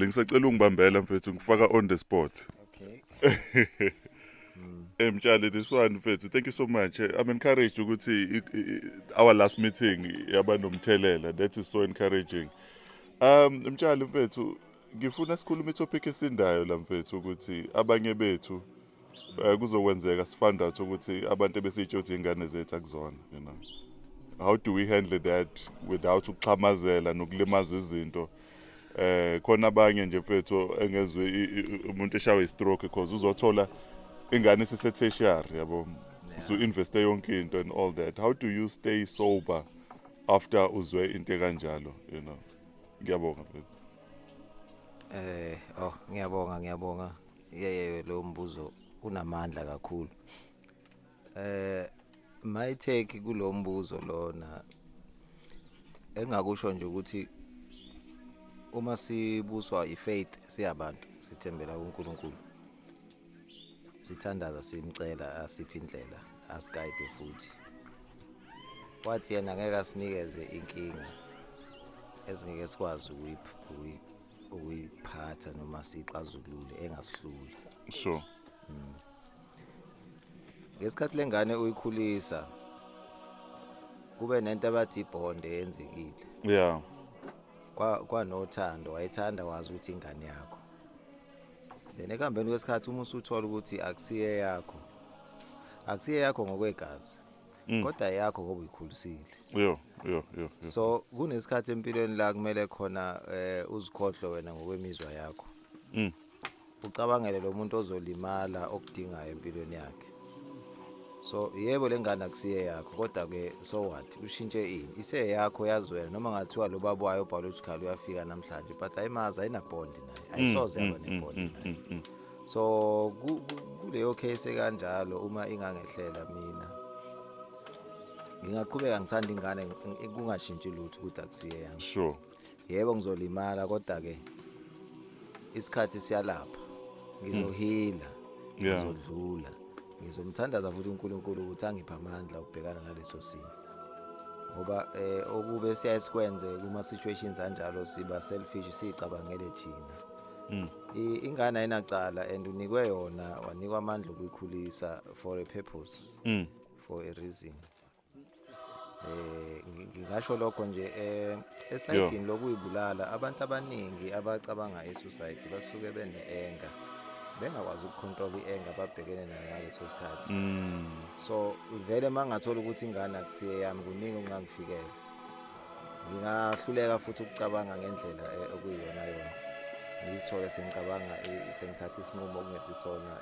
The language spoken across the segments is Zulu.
Ngisacela ungibambela mfethu ngifaka on the spot. Okay. Mtshali, this one mfethu, thank you so much. I'm encouraged ukuthi our last meeting yaba nomthelela. That is so encouraging. Mtshali mfethu, ngifuna sikhulume itopic esindayo la mfethu ukuthi abanye bethu kuzokwenzeka sifind out ukuthi abantu besitsho ukuthi ingane zethu akuzona, you know. How do we handle that without ukuxhamazela nokulimaza izinto? Khona abanye nje mfethu engezwe umuntu eshawe istroke because uzothola ingane isise-tertiary yabo, so investe yonke into and all that. How do you stay sober after uzwe into kanjalo, you know? Ngiyabonga mfethu. Ngiyabonga. Lo mbuzo unamandla kakhulu. My take kulo mbuzo lona engakusho nje ukuthi uma sibuswa ifaith siyabantu sithembela kuNkulunkulu. Sithandaza simcela asiphe indlela asiguide futhi. Wathi yena ngeke asinikeze inkinga esingeke sikwazi ukuyiphatha noma sixazulule engasihlula. Sure. Ngesikhathi lengane uyikhulisa kube nento abathi ibonde yenzekile. Yeah. Kwanothando wayithanda wazi ukuthi ingane yakho. Then ekambeni kwesikhathi uma usuthola ukuthi akusiye yakho ngokwegazi. Kodwa yakho ngoba uyikhulisile. Yo. So kunesikhathi empilweni la kumele khona uzikhohlwe wena ngokwemizwa yakho. Ucabangele lo muntu ozolimala okudingayo empilweni yakhe. So yebo lengane akusiye yakho kodwa ke so what ushintshe ini ise yakho yazi wena noma ngathiwa lo baba wayo biological uyafika namhlanje but ayimazi ayina bond naye ayisoze yaba nebond naye. So kuleyo case kanjalo uma ingangehlela mina ngingaqhubeka ngithanda ingane kungashintshi lutho ukuthi akusiye yami. Sure. Yebo ngizolimala kodwa ke isikhathi siyalapha ngizohila ngizodlula ngizomthandaza futhi uNkulunkulu ukuthi angiphe amandla ukubhekana naleso simo ngoba okube siyayisikwenze kuma situations kanjalo siba selfish sicabangele thina. Ingane ayinacala and unikwe yona wanikwa amandla okuyikhulisa for a purpose, for a reason. Ngingasho lokho nje esayidini lokuyibulala abantu abaningi abacabanga suicide basuke bene-anger bengakwazi ukucontrol i-anger babhekene nayo ngaleso sikhathi. So vele mangathola ukuthi ingane akusiye yami kuningi okungangifikela ngingahluleka futhi ukucabanga ngendlela okuyiyona yona ngizithole sengicabanga sengithatha isinqumo okungesisona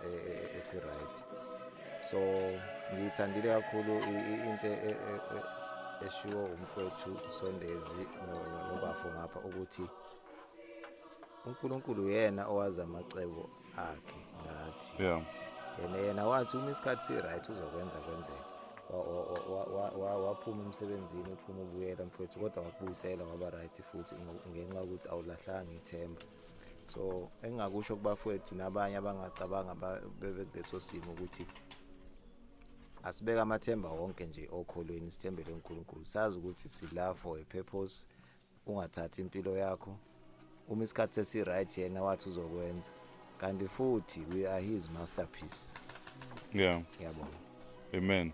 esi-right. So ngiyithandile kakhulu into eshiwo umfowethu Sondezi nobafo ngapha ukuthi uNkulunkulu yena owazi amacebo akhe ngathi. Yeah. Yena wathi uma isikhathi si-right uzokwenza kwenzeka. Waphuma emsebenzini ufuna ukubuyela mfowethu kodwa wakubuyisela waba right futhi ngenxa ukuthi awulahlanga ithemba. So engingakusho kubafowethu nabanye abangacabanga bekuleso simo ukuthi asibeka amathemba wonke nje okholweni sithembele uNkulunkulu sazi ukuthi sila for a purpose. Ungathathi impilo yakho uma isikhathi sesi-right yena wathi uzokwenza kanti futhi we are his masterpiece. Yeah. Ngiyabonga. Amen.